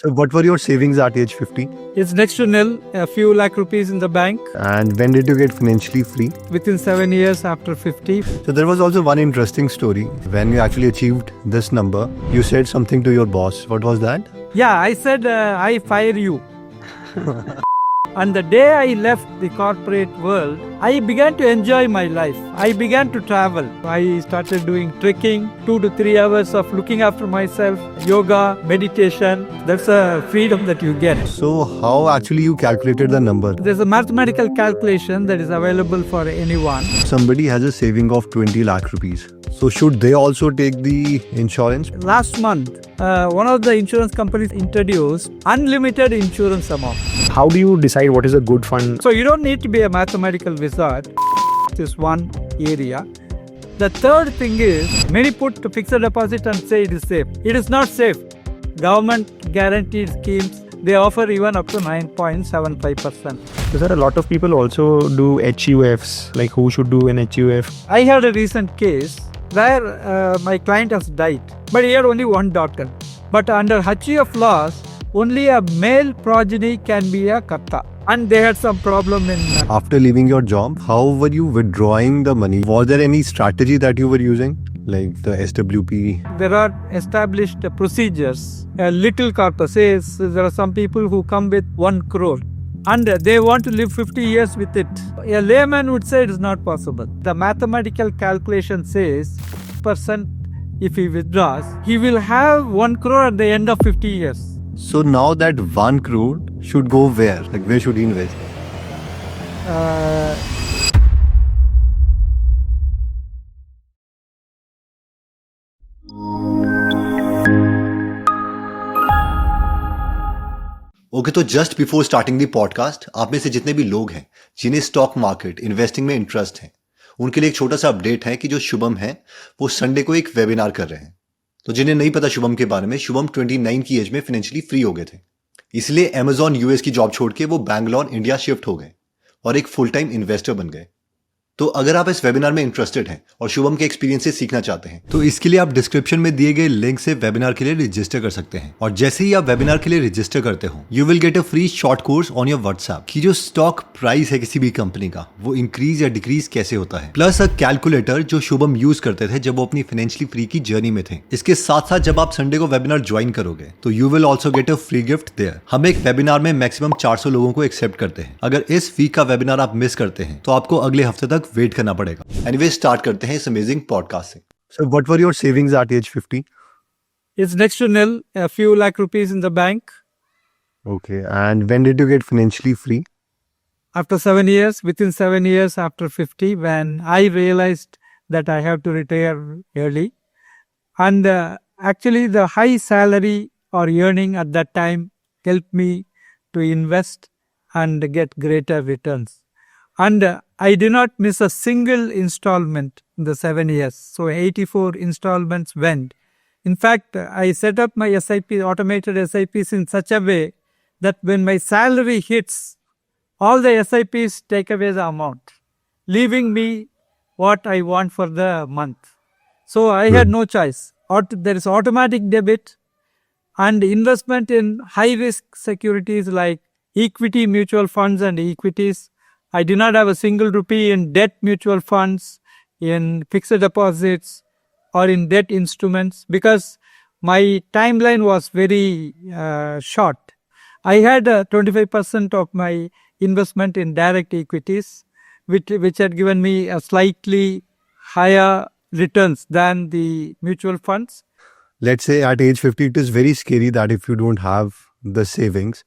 So what were your savings at age 50? It's next to nil, a few lakh rupees in the bank. And when did you get financially free? Within 7 years after 50. So there was also one interesting story. When you actually achieved this number, you said something to your boss. What was that? Yeah, I said, I fire you. And the day I left the corporate world, I began to enjoy my life. I began to travel. I started doing trekking, 2 to 3 hours of looking after myself, yoga, meditation. That's a freedom that you get. So how actually you calculated the number? There's a mathematical calculation that is available for anyone. Somebody has a saving of 20 lakh rupees. So should they also take the insurance? Last month, one of the insurance companies introduced unlimited insurance amount. How do you decide what is a good fund? So you don't need to be a mathematical wizard. This is one area. The third thing is, many put fixed deposit and say it is safe. It is not safe. Government guaranteed schemes, they offer even up to 9.75%. So there are a lot of people also do HUFs, like who should do an HUF? I had a recent case where my client has died, but he had only one daughter. But under HUF laws, only a male progeny can be a karta. And they had some problem in... After leaving your job, how were you withdrawing the money? Was there any strategy that you were using? Like the SWP? There are established procedures. A little corpus says there are some people who come with 1 crore and they want to live 50 years with it. A layman would say it is not possible. The mathematical calculation says % if he withdraws, he will have 1 crore at the end of 50 years. So now that 1 crore should go where? Like where should he invest? Okay तो just before starting the podcast आप में से जितने भी लोग हैं जिन्हें stock market investing में इंटरेस्ट है उनके लिए एक छोटा सा अपडेट है कि जो शुभम है वो संडे को एक वेबिनार कर रहे हैं। तो जिन्हें नहीं पता शुभम के बारे में, शुभम 29 की एज में फाइनेंशियली फ्री हो गए थे, इसलिए अमेजॉन यूएस की जॉब छोड़ के वो बैंगलोर इंडिया शिफ्ट हो गए और एक फुल टाइम इन्वेस्टर बन गए। तो अगर आप इस वेबिनार में इंटरेस्टेड हैं और शुभम के एक्सपीरियंस से सीखना चाहते हैं तो इसके लिए आप डिस्क्रिप्शन में दिए गए लिंक से वेबिनार के लिए रजिस्टर कर सकते हैं। और जैसे ही आप वेबिनार के लिए रजिस्टर करते हो you will get a free short course on your WhatsApp कि जो स्टॉक प्राइस है किसी भी कंपनी का वो इंक्रीज या डिक्रीज कैसे होता है, प्लस अ कैलकुलेटर जो शुभम यूज करते थे जब वो अपनी फाइनेंशियली फ्री की जर्नी में थे। इसके साथ साथ जब आप संडे को वेबिनार ज्वाइन करोगे तो you will also get a free gift there. हम एक वेबिनार में मैक्सिमम 400 लोगों को एक्सेप्ट करते हैं। अगर इस वीक का वेबिनार आप मिस करते हैं तो आपको अगले हफ्ते तक वेट करना पड़ेगा। Anyway, स्टार्ट करते हैं इस अमेजिंग पॉडकास्ट से। So what were your savings at age 50? It's next to nil, a few lakh rupees in the bank. Okay, and when did you get financially free? After 7 years, within 7 years after 50, when I realized that I have to retire early. And actually the high salary or earning at that time helped me to invest and get greater returns. And I did not miss a single installment in the 7 years. So 84 installments went. In fact, I set up my SIP, automated SIPs in such a way that when my salary hits, all the SIPs take away the amount, leaving me what I want for the month. So I had no choice. There is automatic debit and investment in high risk securities like equity mutual funds and equities. I did not have a single rupee in debt mutual funds, in fixed deposits or in debt instruments because my timeline was very short. I had 25% of my investment in direct equities, which had given me a slightly higher returns than the mutual funds. Let's say at age 50, it is very scary that if you don't have the savings.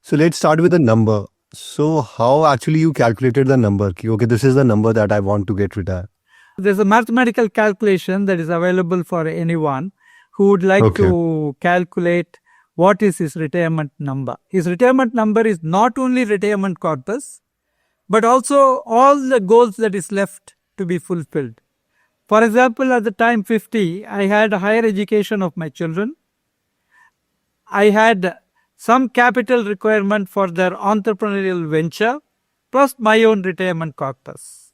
So let's start with a number. So how actually you calculated the number? Okay, this is the number that I want to get retired. There's a mathematical calculation that is available for anyone who would like to calculate what is his retirement number. His retirement number is not only retirement corpus, but also all the goals that is left to be fulfilled. For example, at the time 50, I had a higher education of my children. I had some capital requirement for their entrepreneurial venture, plus my own retirement corpus.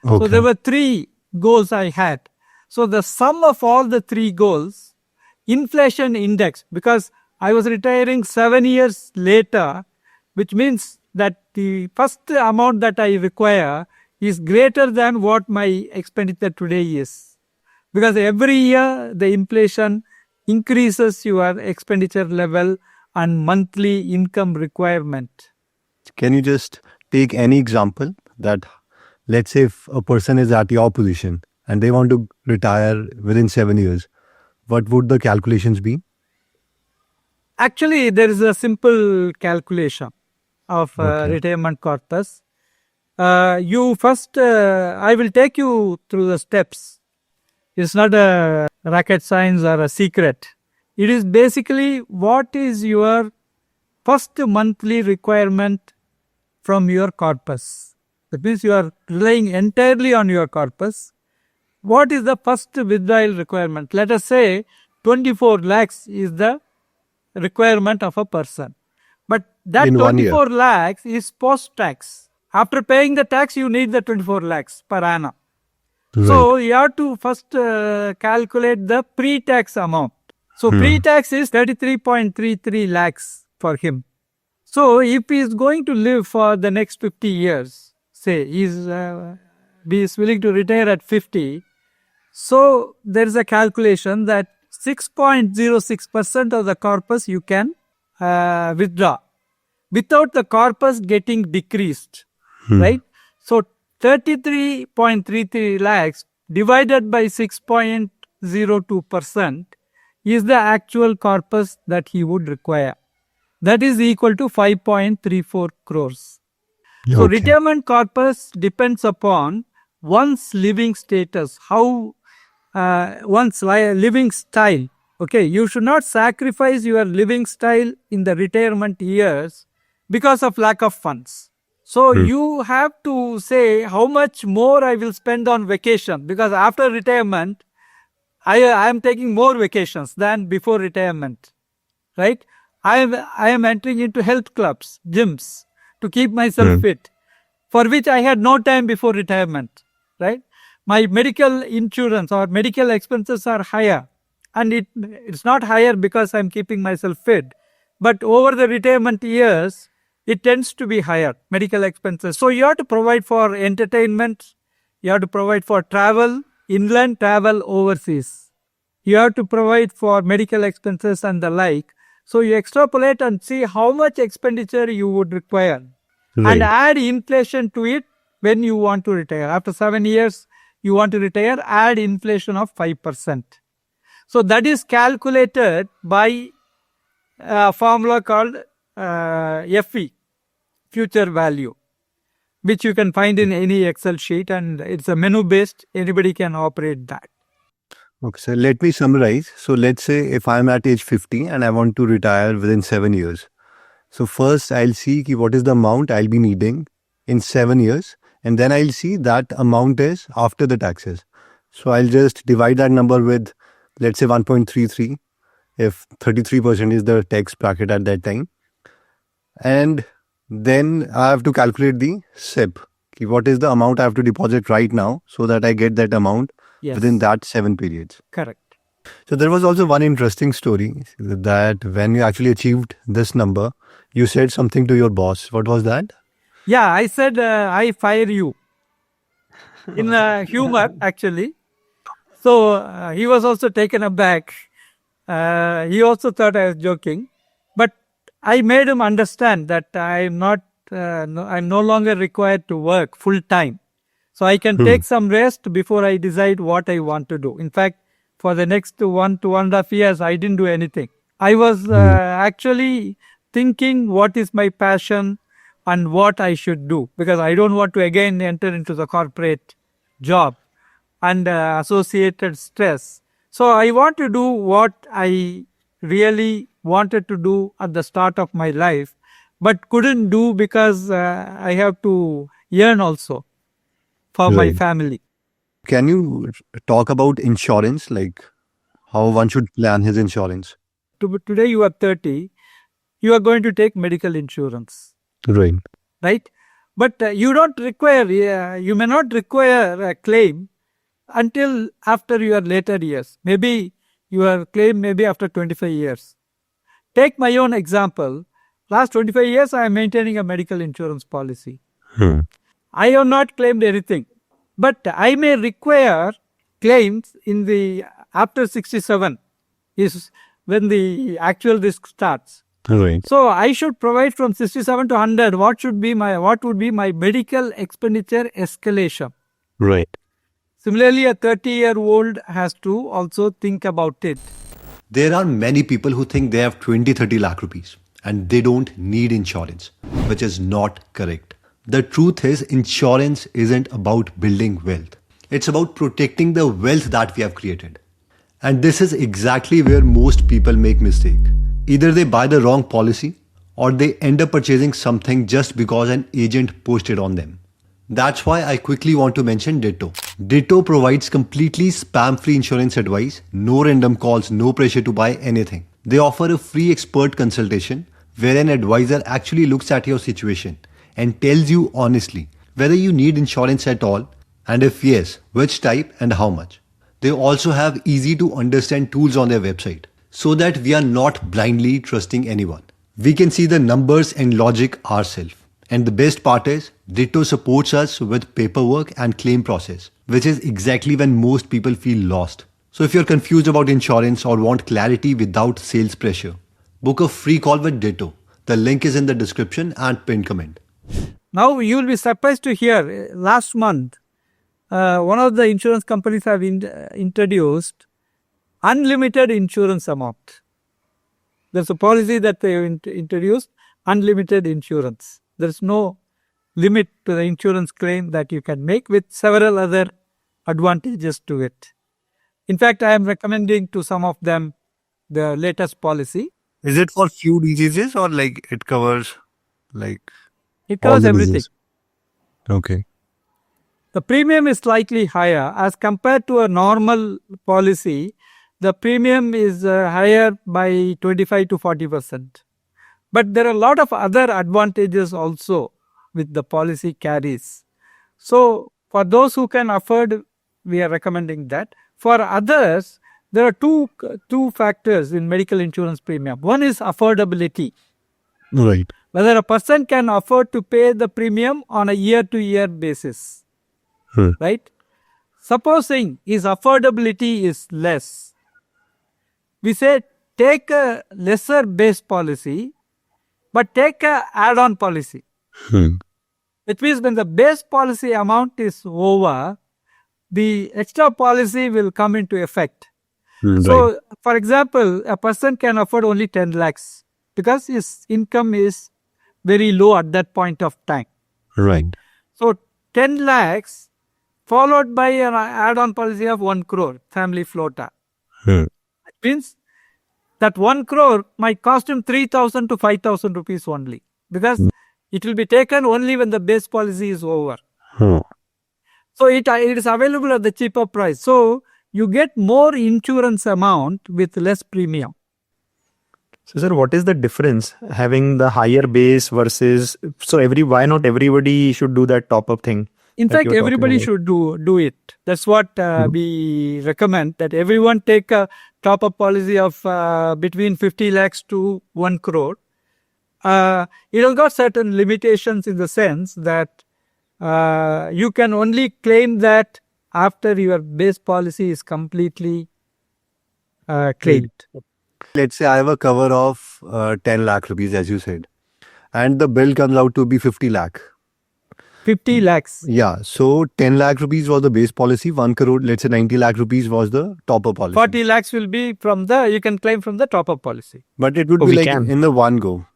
So there were 3 goals I had. So the sum of all the 3 goals, inflation index, because I was retiring 7 years later, which means that the first amount that I require is greater than what my expenditure today is. Because every year the inflation increases your expenditure level and monthly income requirement. Can you just take any example that, let's say, if a person is at your position and they want to retire within 7 years, what would the calculations be? Actually, there is a simple calculation of Okay. retirement corpus. You first, I will take you through the steps. It's not a rocket science or a secret. It is basically what is your first monthly requirement from your corpus. That means you are relying entirely on your corpus. What is the first withdrawal requirement? Let us say 24 lakhs is the requirement of a person. But that In 1 year. 24 lakhs is post-tax. After paying the tax, you need the 24 lakhs per annum. So you have to first calculate the pre-tax amount. So pre-tax is 33.33 lakhs for him. So if he is going to live for the next 50 years, say he is willing to retire at 50, so there is a calculation that 6.06% of the corpus you can withdraw without the corpus getting decreased, right? So 33.33 lakhs divided by 6.02% is the actual corpus that he would require. That is equal to 5.34 crores. So retirement corpus depends upon one's living status, how one's living style. Okay, you should not sacrifice your living style in the retirement years because of lack of funds. So you have to say how much more I will spend on vacation, because after retirement, I am taking more vacations than before retirement, right? I am entering into health clubs, gyms to keep myself fit, for which I had no time before retirement, right? My medical insurance or medical expenses are higher, and it's not higher because I'm keeping myself fit, but over the retirement years, it tends to be higher, medical expenses. So you have to provide for entertainment, you have to provide for travel, inland travel overseas. You have to provide for medical expenses and the like. So you extrapolate and see how much expenditure you would require and add inflation to it when you want to retire. After 7 years, you want to retire, add inflation of 5%. So that is calculated by a formula called FE, future value, which you can find in any Excel sheet, and it's a menu based. Anybody can operate that. Okay, so let me summarize. So let's say if I'm at age 50 and I want to retire within 7 years. So first I'll see what is the amount I'll be needing in 7 years, and then I'll see that amount is after the taxes. So I'll just divide that number with, let's say, 1.33 if 33% is the tax bracket at that time. And then I have to calculate the SIP. What is the amount I have to deposit right now so that I get that amount within that 7 periods. Correct. So there was also one interesting story that when you actually achieved this number, you said something to your boss. What was that? Yeah, I said I fire you in humor actually. So he was also taken aback. He also thought I was joking, but I made him understand that I'm no longer required to work full time. So I can take some rest before I decide what I want to do. In fact, for the next 1 to 1.5 years, I didn't do anything. I was actually thinking what is my passion and what I should do, because I don't want to again enter into the corporate job and associated stress. So I want to do what I really wanted to do at the start of my life, but couldn't do because I have to earn also for my family. Can you talk about insurance, like how one should plan his insurance? Today you are 30, you are going to take medical insurance. Right. Right? But you may not require a claim until after your later years. Maybe your claim may be after 25 years. Take my own example. Last 25 years, I am maintaining a medical insurance policy. I have not claimed anything, but I may require claims in the after 67 is when the actual risk starts. Right. So I should provide from 67 to 100. What would be my medical expenditure escalation? Right. Similarly, a 30-year-old has to also think about it. There are many people who think they have 20-30 lakh rupees and they don't need insurance, which is not correct. The truth is, insurance isn't about building wealth. It's about protecting the wealth that we have created. And this is exactly where most people make mistake. Either they buy the wrong policy or they end up purchasing something just because an agent pushed it on them. That's why I quickly want to mention Ditto. Ditto provides completely spam-free insurance advice, no random calls, no pressure to buy anything. They offer a free expert consultation where an advisor actually looks at your situation and tells you honestly whether you need insurance at all, and if yes, which type and how much. They also have easy to understand tools on their website so that we are not blindly trusting anyone. We can see the numbers and logic ourselves. And the best part is, Ditto supports us with paperwork and claim process, which is exactly when most people feel lost. So if you're confused about insurance or want clarity without sales pressure, book a free call with Ditto. The link is in the description and pinned comment. Now you will be surprised to hear, last month, one of the insurance companies have introduced unlimited insurance amount. There's a policy that they introduced, unlimited insurance. There's no limit to the insurance claim that you can make, with several other advantages to it. In fact, I am recommending to some of them the latest policy. Is it for few diseases or like it covers like It all covers the everything. diseases? Okay. The premium is slightly higher as compared to a normal policy. The premium is higher by 25 to 40%. But there are a lot of other advantages also with the policy carries. So for those who can afford, we are recommending that. For others, there are two factors in medical insurance premium. One is affordability. Right. Whether a person can afford to pay the premium on a year-to-year basis. Right? Supposing his affordability is less, we say take a lesser base policy, but take a add-on policy. Which means when the base policy amount is over, the extra policy will come into effect. So, for example, a person can afford only 10 lakhs because his income is very low at that point of time. Right. So, 10 lakhs followed by an add-on policy of 1 crore, family floater. That means that 1 crore might cost him 3,000 to 5,000 rupees only, because it will be taken only when the base policy is over. So it is available at the cheaper price. So you get more insurance amount with less premium. So, sir, what is the difference having the higher base versus why not everybody should do that top up thing? In that fact, you're talking everybody about? should do it. That's what we recommend, that everyone take a top-up policy of between 50 lakhs to 1 crore. It has got certain limitations in the sense that you can only claim that after your base policy is completely claimed. Let's say I have a cover of 10 lakh rupees, as you said, and the bill comes out to be 50 lakh. 50 lakhs. Yeah. So 10 lakh rupees was the base policy. 1 crore, let's say 90 lakh rupees was the top-up policy. 40 lakhs will be you can claim from the top-up policy. But it would Oh, be we like can. in the one go.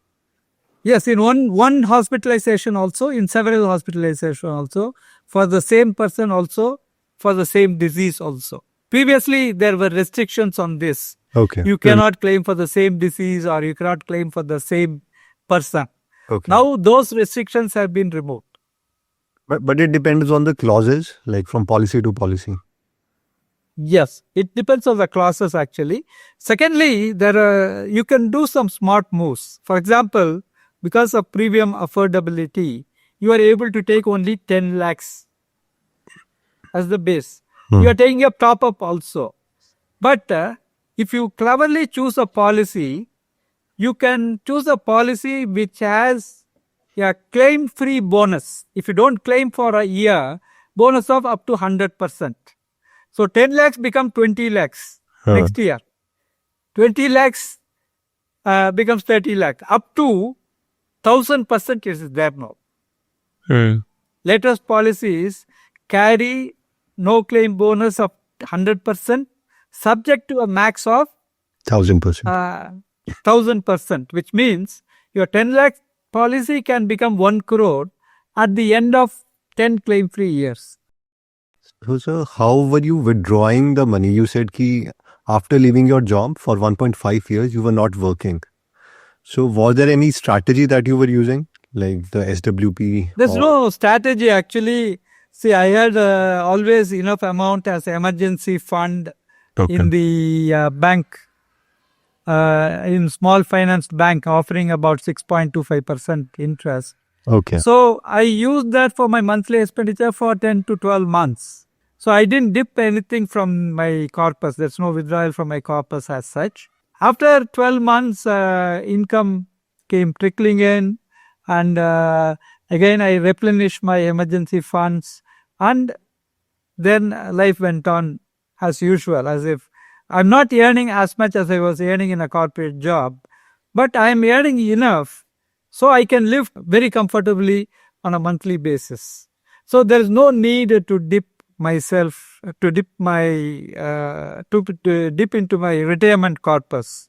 Yes, in one hospitalization also, in several hospitalization also, for the same person also, for the same disease also. Previously, there were restrictions on this. Okay. You cannot claim for the same disease or you cannot claim for the same person. Okay. Now, those restrictions have been removed. But it depends on the clauses, like from policy to policy. Yes, it depends on the clauses actually. Secondly, you can do some smart moves. For example, because of premium affordability, you are able to take only 10 lakhs as the base. You are taking a top-up also. But if you cleverly choose a policy you can choose a policy which has a claim-free bonus. If you don't claim for a year, bonus of up to 100%. So 10 lakhs become 20 lakhs next year. 20 lakhs becomes 30 lakhs. Up to 1000% is there now. Latest policies carry no claim bonus of 100%, subject to a max of 1000%. 1000%, which means your 10 lakh policy can become 1 crore at the end of 10 claim-free years. So, sir, how were you withdrawing the money? You said ki after leaving your job for 1.5 years, you were not working. So, was there any strategy that you were using, like the SWP? There's no strategy actually. See, I had always enough amount as emergency fund in the bank, in small finance bank, offering about 6.25% interest. Okay. So I used that for my monthly expenditure for 10 to 12 months. So I didn't dip anything from my corpus. There's no withdrawal from my corpus as such. After 12 months, income came trickling in, and again I replenished my emergency funds, and then life went on as usual, as if I'm not earning as much as I was earning in a corporate job, but I am earning enough so I can live very comfortably on a monthly basis. So there is no need to dip myself, to dip into my retirement corpus.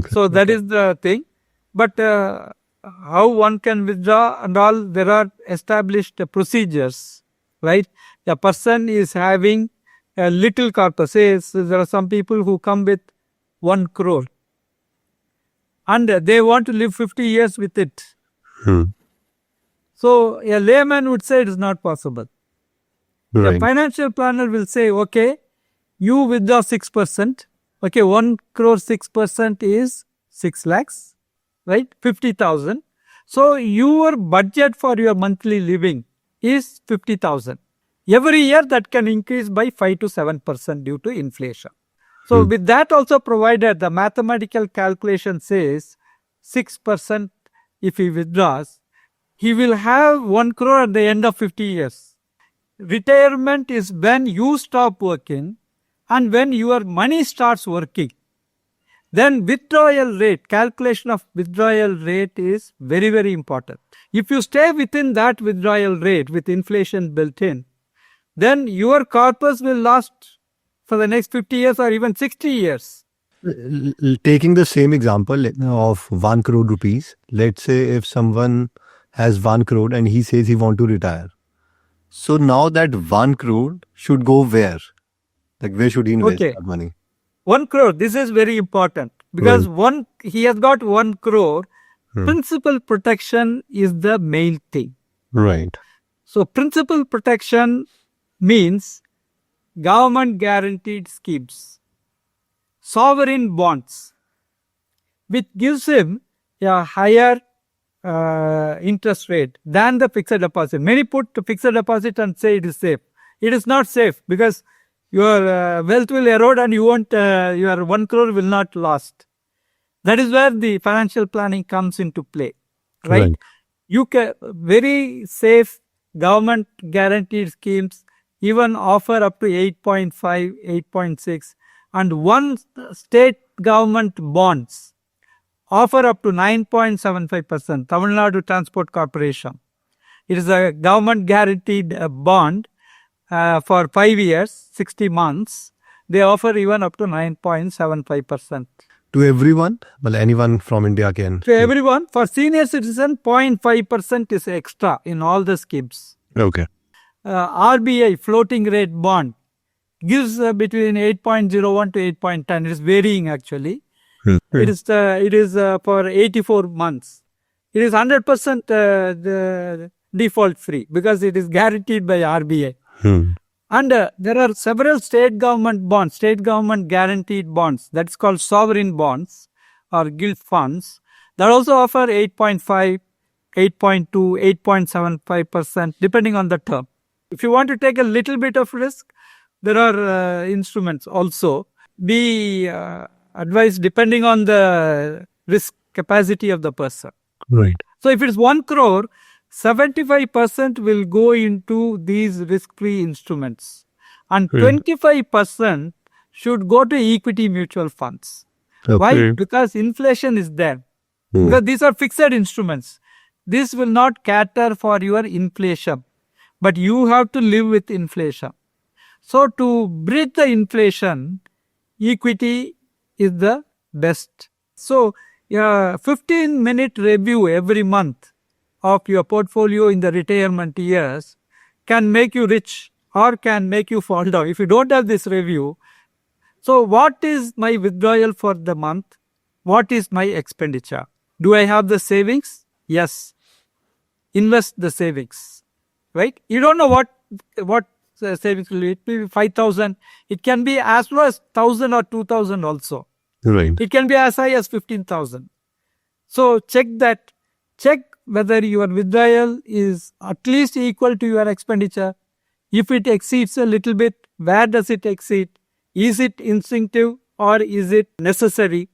So that is the thing. But how one can withdraw and all, there are established procedures, right? A person is having a little corpus. Say there are some people who come with 1 crore and they want to live 50 years with it. So a layman would say it is not possible. Right. A financial planner will say, okay, you withdraw 6%. Okay, 1 crore 6% is 6 lakhs, right? 50,000. So your budget for your monthly living is 50,000. Every year that can increase by 5 to 7% due to inflation. So with that also provided, the mathematical calculation says 6% if he withdraws, he will have 1 crore at the end of 50 years. Retirement is when you stop working and when your money starts working. Then withdrawal rate, calculation of withdrawal rate is very, very important. If you stay within that withdrawal rate with inflation built in, then your corpus will last for the next 50 years or even 60 years. Taking the same example of 1 crore rupees, let's say if someone has 1 crore and he says he want to retire. So now that 1 crore should go where? Like where should he invest that money? 1 crore, this is very important because he has got 1 crore. Principal protection is the main thing. Right. So principal protection means government guaranteed schemes, sovereign bonds, which gives him a higher interest rate than the fixed deposit. Many put fixed deposit and say it is safe. It is not safe because your wealth will erode and you won't, your 1 crore will not last. That is where the financial planning comes into play, right? You can very safe government guaranteed schemes even offer up to 8.5, 8.6, and one state government bonds offer up to 9.75%. Tamil Nadu Transport Corporation. It is a government guaranteed bond for 5 years, 60 months. They offer even up to 9.75%. To everyone? Well, anyone from India can. To everyone. For senior citizen, 0.5% is extra in all the schemes. Okay. RBI floating rate bond gives between 8.01 to 8.10. It is varying actually. It is for 84 months. It is 100% default free because it is guaranteed by RBI. And there are several state government bonds, state government guaranteed bonds, that's called sovereign bonds or gilt funds, that also offer 8.5, 8.2, 8.75% depending on the term. If you want to take a little bit of risk, there are instruments also. Be advised depending on the risk capacity of the person. Right. So if it's 1 crore, 75% will go into these risk-free instruments and 25% should go to equity mutual funds. Why? Because inflation is there. Because these are fixed instruments. This will not cater for your inflation, but you have to live with inflation. So to bridge the inflation, equity is the best. So 15-minute review every month of your portfolio in the retirement years can make you rich or can make you fall down. If you don't have this review, so what is my withdrawal for the month? What is my expenditure? Do I have the savings? Yes. Invest the savings, right? You don't know what savings will be. It will be 5,000. It can be as low as 1,000 or 2,000 also. Right. It can be as high as 15,000. So check that. Check whether your withdrawal is at least equal to your expenditure. If it exceeds a little bit, where does it exceed? Is it instinctive or is it necessary?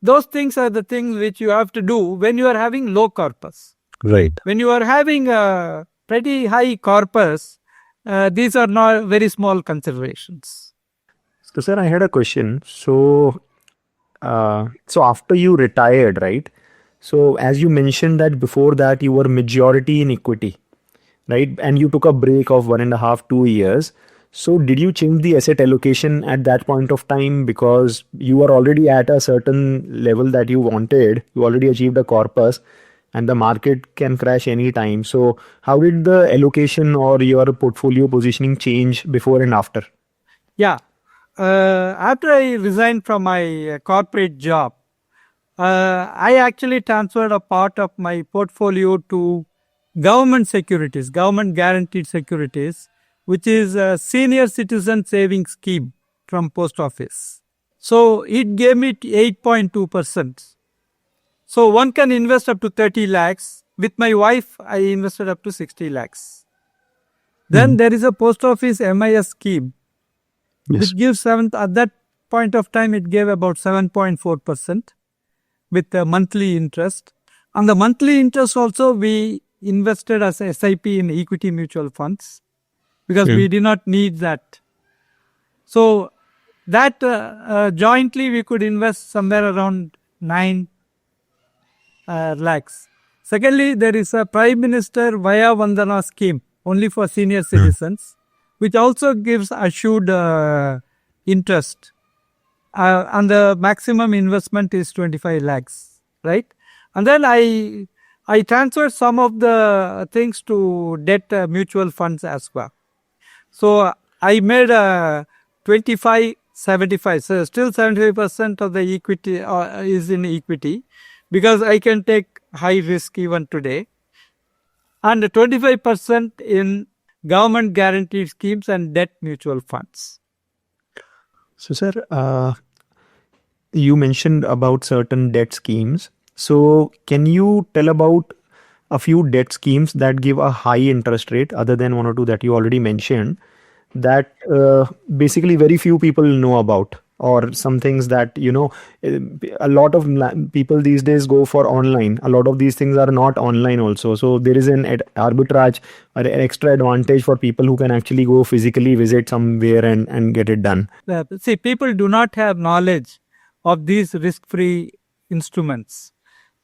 Those things are the things which you have to do when you are having low corpus. Right. When you are having a pretty high corpus, these are not very small considerations. So, sir, I had a question. So after you retired, right? So, as you mentioned that before that you were majority in equity, right? And you took a break of 1.5, 2 years. So, did you change the asset allocation at that point of time because you were already at a certain level that you wanted? You already achieved a corpus, and the market can crash anytime. So, how did the allocation or your portfolio positioning change before and after? Yeah. After I resigned from my corporate job, I actually transferred a part of my portfolio to government securities, government guaranteed securities, which is a senior citizen savings scheme from post office. So it gave me 8.2%. So one can invest up to 30 lakhs. With my wife, I invested up to 60 lakhs. Then there is a post office MIS scheme, which gives at that point of time, it gave about 7.4% with the monthly interest. On the monthly interest also, we invested as a SIP in equity mutual funds because we did not need that. So that jointly we could invest somewhere around 9 lakhs. Secondly, there is a Prime Minister Vaya Vandana scheme only for senior citizens, which also gives assured interest. And the maximum investment is 25 lakhs, right? And then I transferred some of the things to debt mutual funds as well. So I made 25-75. So still 75% of the equity is in equity because I can take high risk even today. And 25% in government guaranteed schemes and debt mutual funds. So, sir, you mentioned about certain debt schemes. So, can you tell about a few debt schemes that give a high interest rate other than one or two that you already mentioned that basically very few people know about, or some things that, you know, a lot of people these days go for online. A lot of these things are not online also. So there is an arbitrage or an extra advantage for people who can actually go physically visit somewhere and get it done. See, people do not have knowledge of these risk-free instruments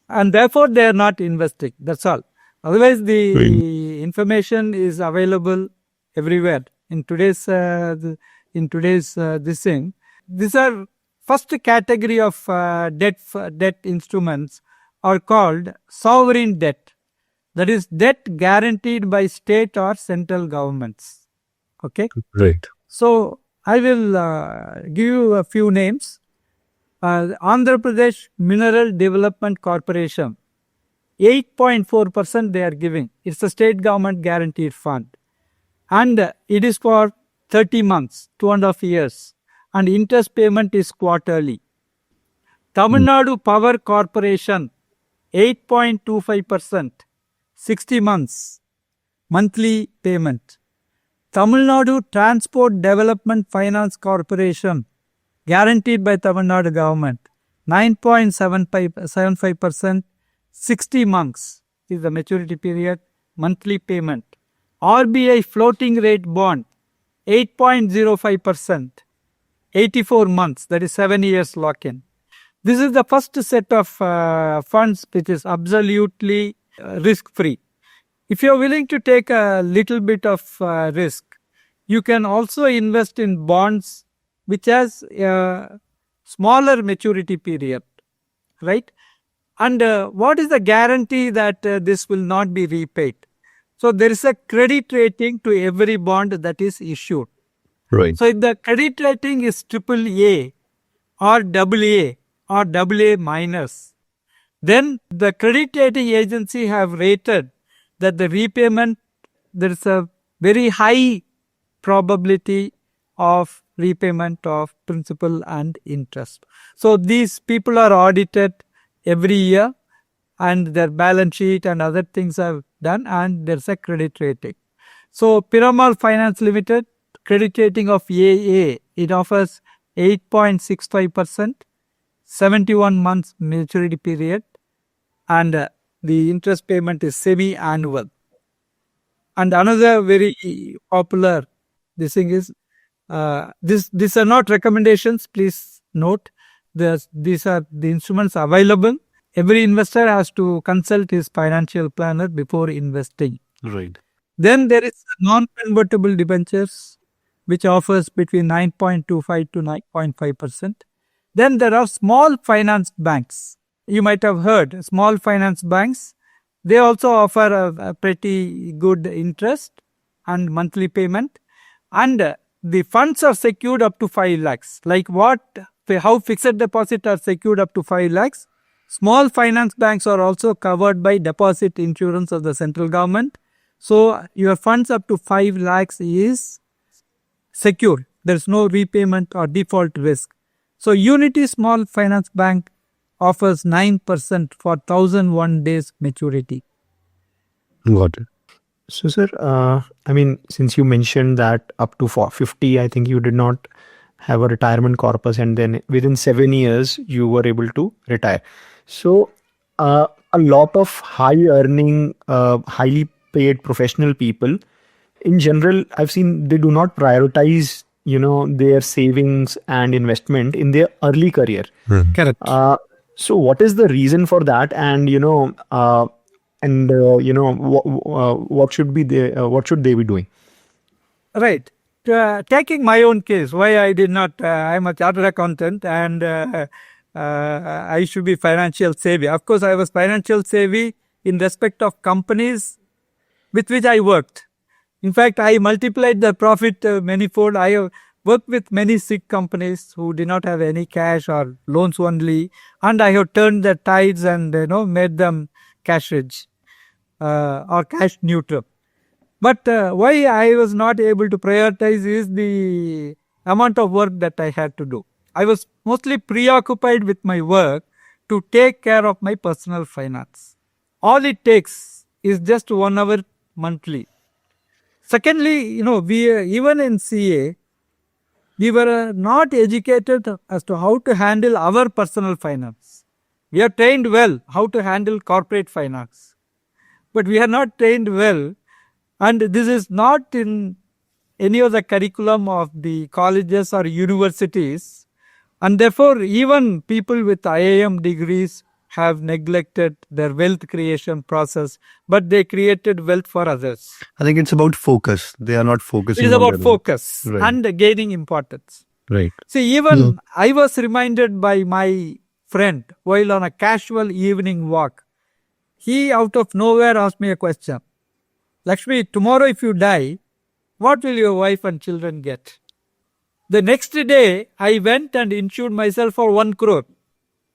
and therefore they are not investing. That's all. Otherwise, the information is available everywhere. In today's this thing, these are first category of debt instruments are called sovereign debt. That is debt guaranteed by state or central governments. Okay. Right. So I will give you a few names. Andhra Pradesh Mineral Development Corporation, 8.4% they are giving. It's a state government guaranteed fund. And it is for 30 months, 2.5 years. And interest payment is quarterly. Tamil Nadu Power Corporation, 8.25%, 60 months, monthly payment. Tamil Nadu Transport Development Finance Corporation, guaranteed by Tamil Nadu government, 9.75%, 60 months is the maturity period, monthly payment. RBI floating rate bond, 8.05%, 84 months, that is 7 years lock-in. This is the first set of funds which is absolutely risk-free. If you are willing to take a little bit of risk, you can also invest in bonds which has a smaller maturity period, right? And what is the guarantee that this will not be repaid? So there is a credit rating to every bond that is issued. Right. So if the credit rating is AAA or AA or AA minus, then the credit rating agency have rated that the repayment, there is a very high probability of repayment of principal and interest. So these people are audited every year and their balance sheet and other things are done, and there's a credit rating. So Piramal Finance Limited, credit rating of AA, it offers 8.65%, 71 months maturity period, and the interest payment is semi-annual. And another very popular this thing is, these are not recommendations, please note. These are the instruments available. Every investor has to consult his financial planner before investing. Right. Then there is non-convertible debentures, which offers between 9.25 to 9.5%. Then there are small finance banks. You might have heard small finance banks. They also offer a pretty good interest and monthly payment. And the funds are secured up to 5 lakhs. Like how fixed deposit are secured up to 5 lakhs. Small finance banks are also covered by deposit insurance of the central government. So your funds up to 5 lakhs is secure. There is no repayment or default risk. So Unity Small Finance Bank offers 9% for 1001 days maturity. Got it. So, sir, since you mentioned that up to 50, I think you did not have a retirement corpus, and then within 7 years, you were able to retire. So, a lot of high earning, highly paid professional people, in general, I've seen they do not prioritize, their savings and investment in their early career. Correct. So what is the reason for that? And, what should they be doing? Right. Taking my own case, why I did not, I'm a chartered accountant and I should be financial savvy. Of course, I was financial savvy in respect of companies with which I worked. In fact, I multiplied the profit manifold. I have worked with many sick companies who did not have any cash or loans only, and I have turned the tides and made them cash rich or cash neutral. But why I was not able to prioritize is the amount of work that I had to do. I was mostly preoccupied with my work to take care of my personal finance. All it takes is just 1 hour monthly. Secondly, we even in CA, we were not educated as to how to handle our personal finance. We are trained well how to handle corporate finance, but we are not trained well, and this is not in any of the curriculum of the colleges or universities, and therefore even people with IIM degrees have neglected their wealth creation process, but they created wealth for others. I think it's about focus. They are not focusing. It is on about their focus Right. and gaining importance. Right. See, even I was reminded by my friend while on a casual evening walk. He out of nowhere asked me a question. Lakshmi, tomorrow if you die, what will your wife and children get? The next day, I went and insured myself for 1 crore.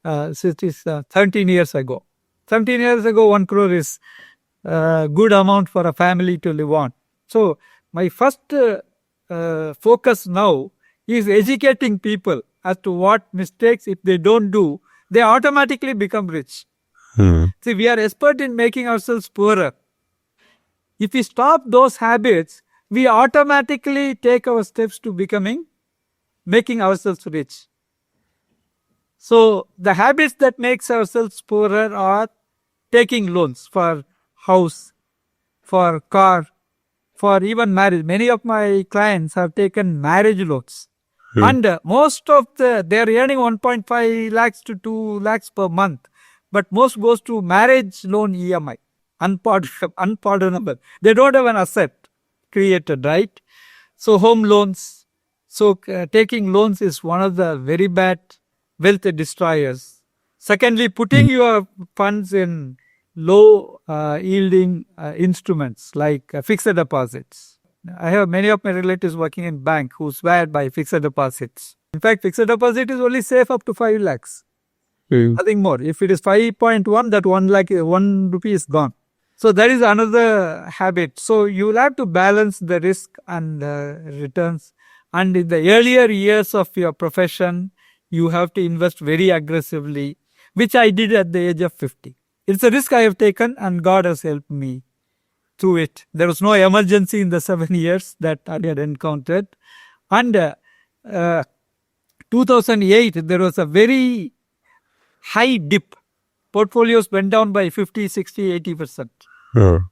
So it is 17 years ago. 17 years ago, 1 crore is a good amount for a family to live on. So my first focus now is educating people as to what mistakes, if they don't do, they automatically become rich. See, we are expert in making ourselves poorer. If we stop those habits, we automatically take our steps to making ourselves rich. So the habits that makes ourselves poorer are taking loans for house, for car, for even marriage. Many of my clients have taken marriage loans. And most of they are earning 1.5 lakhs to 2 lakhs per month. But most goes to marriage loan EMI. Unpardonable. They don't have an asset created, right? So home loans. So taking loans is one of the very bad wealth destroyers. Secondly, putting your funds in low yielding instruments like fixed deposits. I have many of my relatives working in bank who swear by fixed deposits. In fact, fixed deposit is only safe up to 5 lakhs. Nothing more. If it is 5.1, that 1 lakh, 1 rupee is gone. So that is another habit. So you will have to balance the risk and returns. And in the earlier years of your profession, you have to invest very aggressively, which I did at the age of 50. It's a risk I have taken and God has helped me through it. There was no emergency in the 7 years that I had encountered. And 2008, there was a very high dip. Portfolios went down by 50, 60, 80%.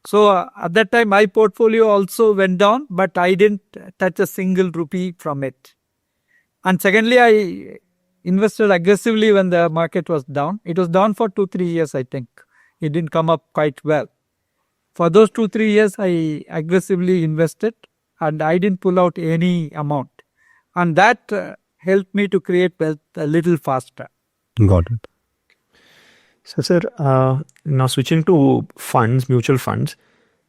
So at that time, my portfolio also went down, but I didn't touch a single rupee from it. And secondly, I invested aggressively when the market was down. It was down for 2-3 years, I think. It didn't come up quite well. For those 2-3 years, I aggressively invested and I didn't pull out any amount. And that helped me to create wealth a little faster. Got it. So, sir, now switching to funds, mutual funds.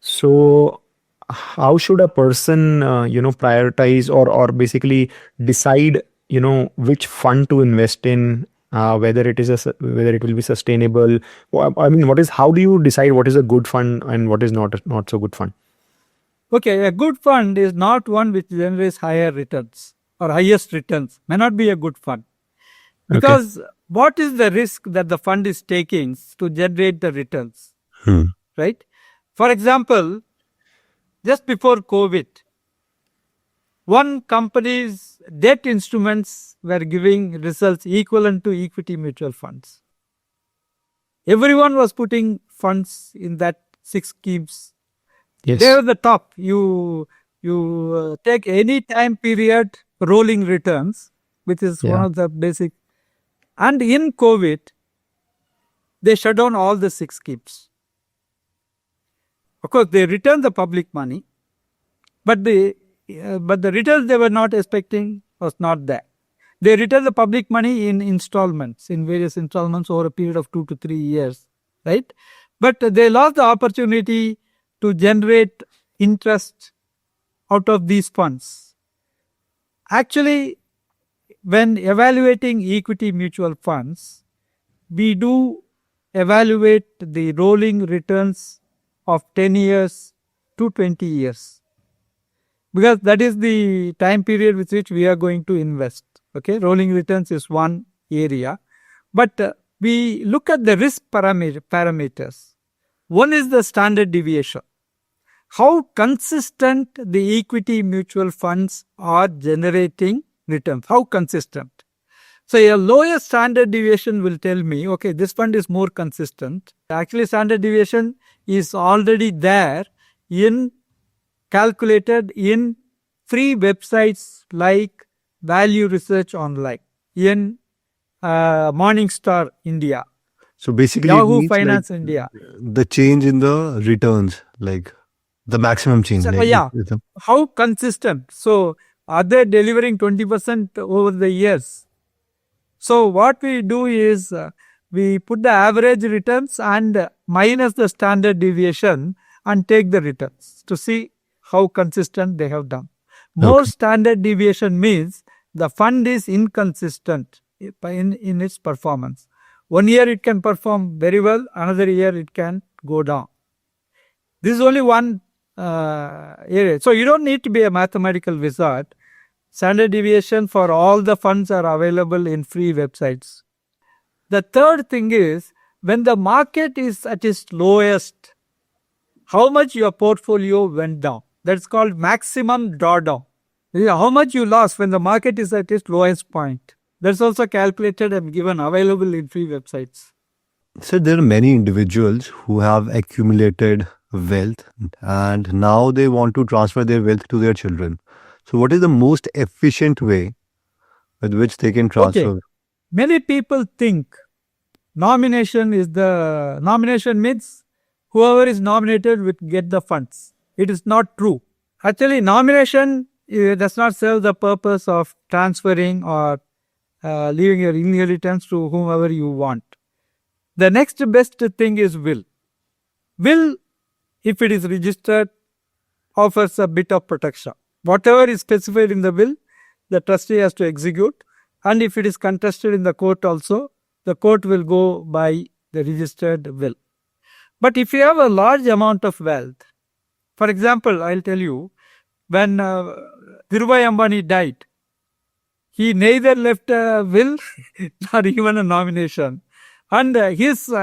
So, how should a person, prioritize or basically decide, which fund to invest in, whether it will be sustainable? I mean, how do you decide what is a good fund and what is not so good fund? Okay, a good fund is not one which generates higher returns or highest returns. May not be a good fund. Because what is the risk that the fund is taking to generate the returns? Right? For example, just before COVID, one company's debt instruments were giving results equivalent to equity mutual funds. Everyone was putting funds in that 6 schemes. Yes. They are the top. You take any time period rolling returns, which is one of the basic. And in COVID, they shut down all the 6 schemes. Of course, they returned the public money, but the returns they were not expecting was not there. They returned the public money in installments, in various installments over a period of 2 to 3 years, right? But they lost the opportunity to generate interest out of these funds. Actually, when evaluating equity mutual funds, we do evaluate the rolling returns of 10 years to 20 years. Because that is the time period with which we are going to invest. Okay, rolling returns is one area. But we look at the risk parameters. One is the standard deviation. How consistent the equity mutual funds are generating returns. How consistent. So a lower standard deviation will tell me, okay, this fund is more consistent. Actually, standard deviation is already there calculated in free websites like Value Research Online, in Morningstar India, So basically, Yahoo Finance India. The change in the returns, like the maximum change. So, like yeah. it's a- How consistent? So are they delivering 20% over the years? So what we do is we put the average returns and minus the standard deviation and take the returns to see how consistent they have done. More standard deviation means the fund is inconsistent in its performance. 1 year it can perform very well, another year it can go down. This is only one area. So you don't need to be a mathematical wizard. Standard deviation for all the funds are available in free websites. The third thing is, when the market is at its lowest, how much your portfolio went down. That's called maximum drawdown. How much you lost when the market is at its lowest point. That's also calculated and given available in free websites. So there are many individuals who have accumulated wealth and now they want to transfer their wealth to their children. So what is the most efficient way with which they can transfer? Okay. Many people think nomination means whoever is nominated will get the funds. It is not true. Actually, nomination does not serve the purpose of transferring or leaving your inheritance to whomever you want. The next best thing is will. Will, if it is registered, offers a bit of protection. Whatever is specified in the will, the trustee has to execute. And if it is contested in the court also, the court will go by the registered will. But if you have a large amount of wealth, for example, I'll tell you, when Dhirubhai Ambani died, he neither left a will nor even a nomination. And his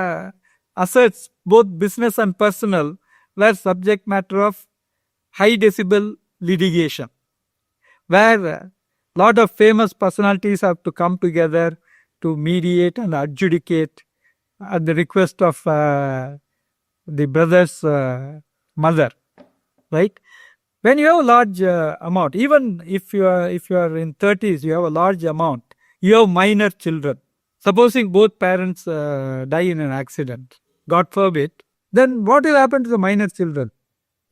assets, both business and personal, were subject matter of high decibel litigation, where a lot of famous personalities have to come together to mediate and adjudicate at the request of the brother's mother, right? When you have a large amount, even if you are in 30s, you have a large amount, you have minor children. Supposing both parents die in an accident, God forbid, then what will happen to the minor children?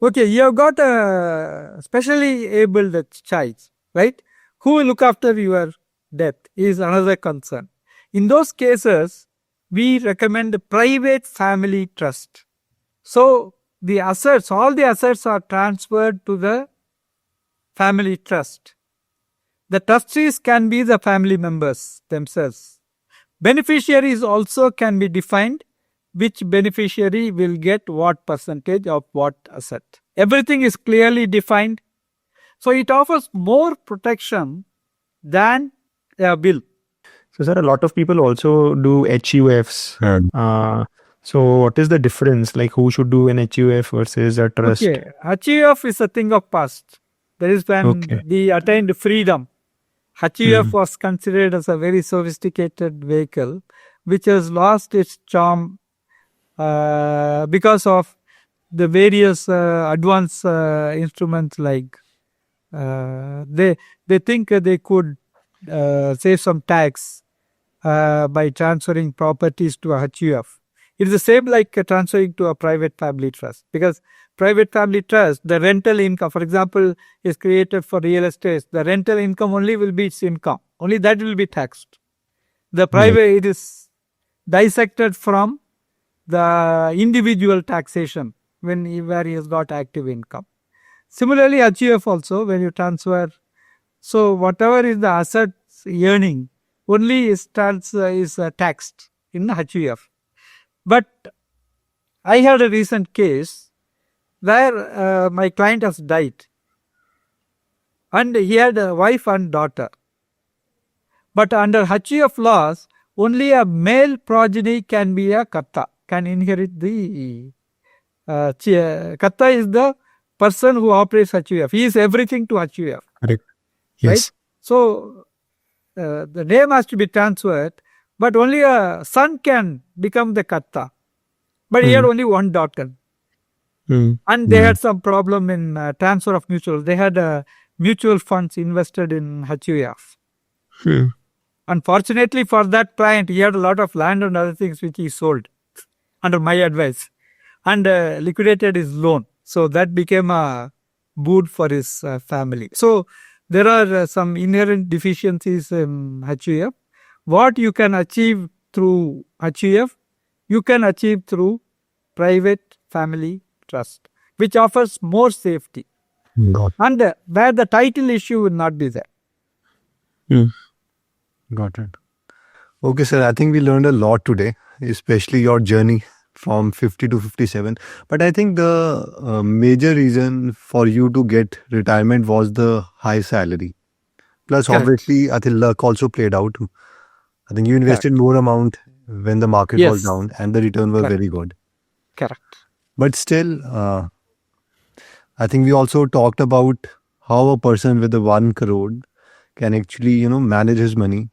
Okay, you have got a specially abled child, right? Who will look after your death is another concern. In those cases, we recommend private family trust. So, the assets, all the assets are transferred to the family trust. The trustees can be the family members themselves. Beneficiaries also can be defined, which beneficiary will get what percentage of what asset. Everything is clearly defined. So it offers more protection than a will. So, sir, a lot of people also do HUFs. So, what is the difference? Like, who should do an HUF versus a trust? Okay, HUF is a thing of past. That is when we attained freedom. HUF was considered as a very sophisticated vehicle, which has lost its charm because of the various advanced instruments like they think they could save some tax by transferring properties to a HUF. It is the same like transferring to a private family trust, because private family trust, the rental income, for example, is created for real estate. The rental income only will be its income. Only that will be taxed. The private, it is dissected from the individual taxation where he has got active income. Similarly, HUF also, when you transfer, so whatever is the assets earning, only is taxed in HUF. But I had a recent case where my client has died and he had a wife and daughter. But under HUF laws, only a male progeny can be a Karta, can inherit the Karta is the person who operates HUF. He is everything to HUF. Correct. Yes. Right? So the name has to be transferred, but only a son can become the Karta. But he had only one daughter. And they had some problem in transfer of mutual. They had mutual funds invested in HUF. Unfortunately for that client, he had a lot of land and other things which he sold under my advice and liquidated his loan. So that became a boon for his family. So there are some inherent deficiencies in HUF. What you can achieve through HUF, you can achieve through private family trust, which offers more safety. And where the title issue will not be there. Got it. Okay, sir. I think we learned a lot today, especially your journey from 50 to 57. But I think the major reason for you to get retirement was the high salary. Plus, obviously, I think luck also played out. I think you invested more amount when the market was down and the return was very good. Correct. But still, I think we also talked about how a person with the 1 crore can actually, manage his money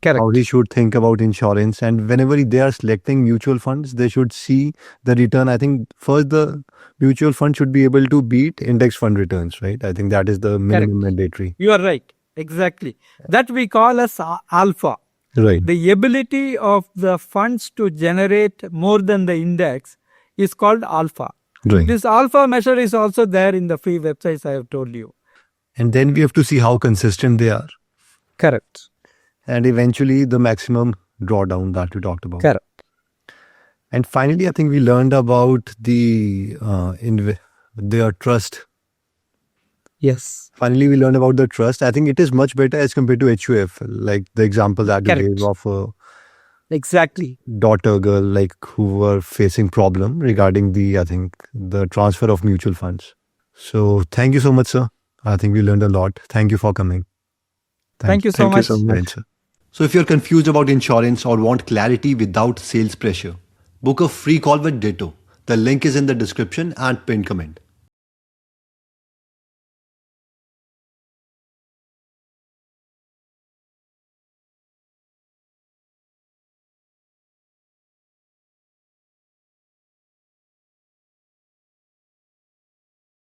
Correct. how he should think about insurance. And whenever they are selecting mutual funds, they should see the return. I think first the mutual fund should be able to beat index fund returns, right? I think that is the minimum mandatory. You are right. Exactly. That we call as alpha. Right. The ability of the funds to generate more than the index is called alpha. Right. This alpha measure is also there in the free websites I have told you. And then we have to see how consistent they are. Correct. And eventually the maximum drawdown that we talked about. Correct. And finally, I think we learned about their trust. Yes. Finally, we learned about the trust. I think it is much better as compared to HUF, like the example that you Correct. gave of a Exactly. daughter girl, like who were facing problem regarding the transfer of mutual funds. So thank you so much, sir. I think we learned a lot. Thank you for coming. Thank you so much. Right, sir. So if you're confused about insurance or want clarity without sales pressure, book a free call with Ditto. The link is in the description and pinned comment.